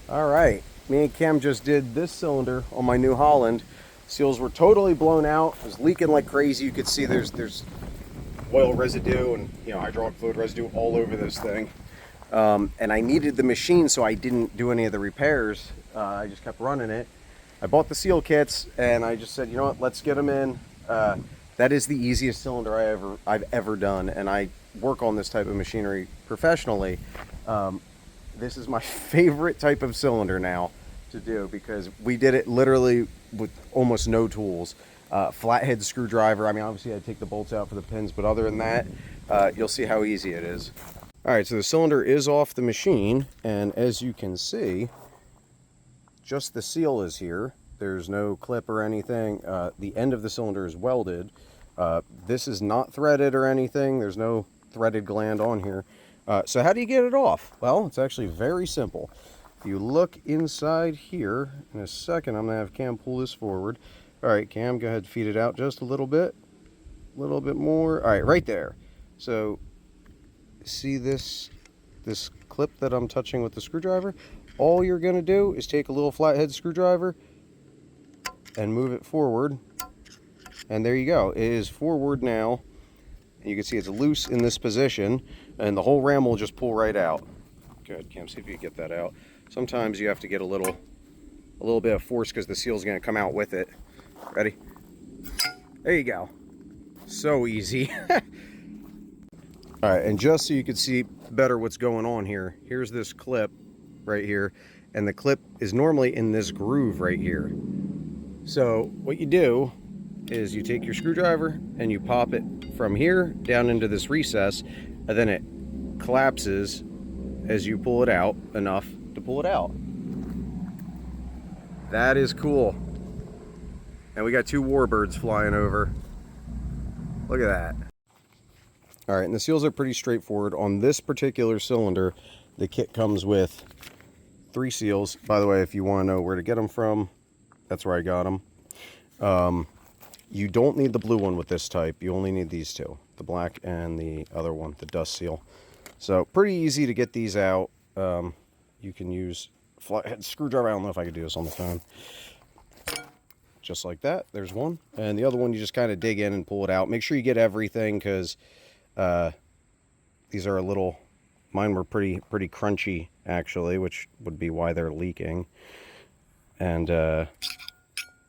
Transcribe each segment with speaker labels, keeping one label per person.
Speaker 1: All right, me and Cam just did this cylinder on my new Holland. Seals were totally blown out. It was leaking like crazy. You could see there's oil residue and hydraulic fluid residue all over this thing. And I needed the machine, so I didn't do any of the repairs. I just kept running it. I bought the seal kits, and I just said, you know what, let's get them in. That is the easiest cylinder I've ever done, and I work on this type of machinery professionally. This is my favorite type of cylinder now to do because we did it literally with almost no tools. Flathead screwdriver. I mean, obviously I take the bolts out for the pins, but other than that, you'll see how easy it is. All right, so the cylinder is off the machine, and as you can see, just the seal is here. There's no clip or anything. The end of the cylinder is welded. This is not threaded or anything. There's no threaded gland on here. So how do you get it off? Well, it's actually very simple. If you look inside here, in a second, I'm gonna have Cam pull this forward. All right, Cam, go ahead and feed it out just a little bit more. All right, right there. So see this clip that I'm touching with the screwdriver? All you're gonna do is take a little flathead screwdriver and move it forward, and there you go. It is forward now. You can see it's loose in this position, and the whole ram will just pull right out. Good, Cam, see if you can get that out. Sometimes you have to get a little bit of force because the seal's gonna come out with it. Ready? There you go. So easy. All right, and just so you can see better what's going on here, here's this clip right here, and the clip is normally in this groove right here. So what you do is you take your screwdriver and you pop it from here down into this recess, and then it collapses as you pull it out enough to pull it out. That is cool. And we got two warbirds flying over. Look at that. All right, and the seals are pretty straightforward. On this particular cylinder, the kit comes with 3 seals. By the way, if you want to know where to get them from, that's where I got them. You don't need the blue one with this type. You only need these two, the black and the other one, the dust seal. So pretty easy to get these out. You can use flathead screwdriver. I don't know if I could do this on the phone. Just like that. There's one. And the other one, you just kind of dig in and pull it out. Make sure you get everything because these are a little, mine were pretty crunchy actually, which would be why they're leaking. And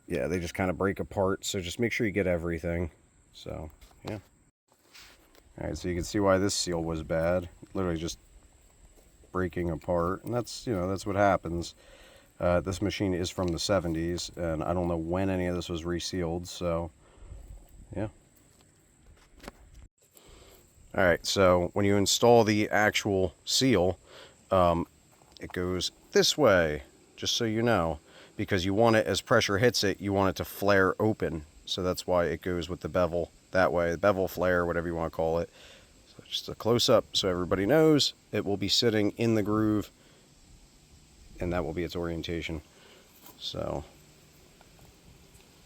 Speaker 1: yeah, they just kind of break apart. So just make sure you get everything. So yeah. All right, so you can see why this seal was bad. Literally just breaking apart, and that's that's what happens. This machine is from the 70s, and I don't know when any of this was resealed. So yeah. All right, so when you install the actual seal, it goes this way, just so you know, because you want it, as pressure hits it, you want it to flare open. So that's why it goes with the bevel that way, the bevel flare, whatever you want to call it. So just a close up so everybody knows it will be sitting in the groove, and that will be its orientation. So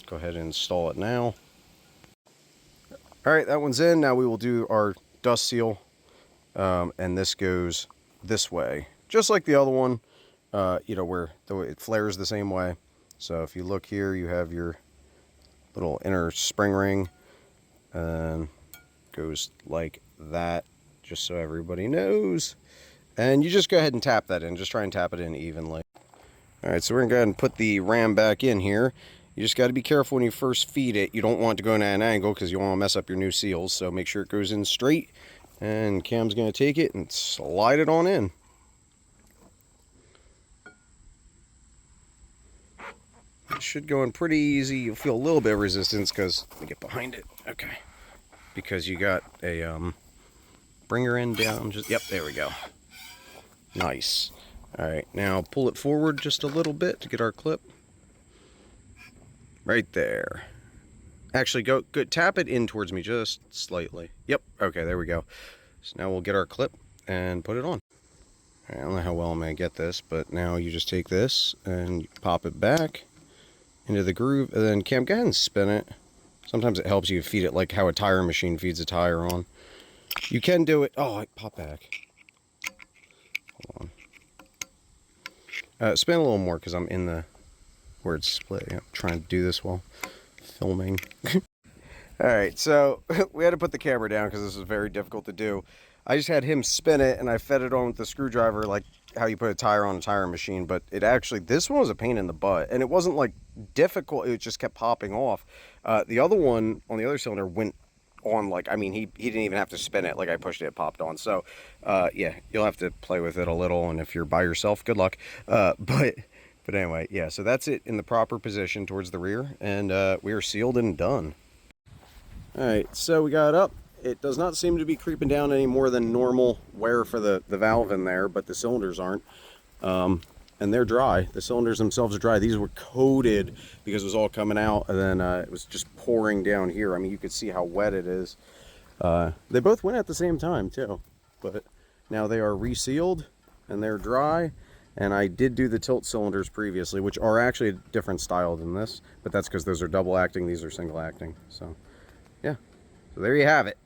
Speaker 1: go ahead and install it now. All right, that one's in. Now we will do our dust seal, and this goes this way, just like the other one, where it flares the same way. So if you look here, you have your little inner spring ring, and goes like that, just so everybody knows. And you just go ahead and tap that in. Just try and tap it in evenly. All right, so we're gonna go ahead and put the ram back in here. You just got to be careful when you first feed it. You don't want it to go in at an angle because you want to mess up your new seals. So make sure it goes in straight. And Cam's going to take it and slide it on in. It should go in pretty easy. You'll feel a little bit of resistance because, let me get behind it. Okay. Because you got a, bring her in down. Yep, there we go. Nice. All right, now pull it forward just a little bit to get our clip. Right there. Actually, go tap it in towards me just slightly. Yep, okay, there we go. So now we'll get our clip and put it on. I don't know how well I'm going to get this, but now you just take this and pop it back into the groove, and then Cam, go ahead and spin it. Sometimes it helps you feed it like how a tire machine feeds a tire on. You can do it. Oh, pop back. Hold on. Spin a little more because I'm in the where it's split. I'm trying to do this while filming. All right, so we had to put the camera down because this is very difficult to do. I just had him spin it, and I fed it on with the screwdriver, like how you put a tire on a tire machine. But it actually, this one was a pain in the butt, and it wasn't like difficult. It just kept popping off. The other one on the other cylinder went on, like, I mean, he didn't even have to spin it. Like, I pushed it, it popped on. So yeah, you'll have to play with it a little, and if you're by yourself, good luck. But anyway, yeah, so that's it in the proper position towards the rear, and we are sealed and done. All right, so we got it up. It does not seem to be creeping down any more than normal wear for the valve in there, but the cylinders aren't. And they're dry. The cylinders themselves are dry. These were coated because it was all coming out, and then it was just pouring down here. I mean, you could see how wet it is. They both went at the same time too, but now they are resealed and they're dry. And I did do the tilt cylinders previously, which are actually a different style than this, but that's because those are double acting, these are single acting. So yeah, so there you have it.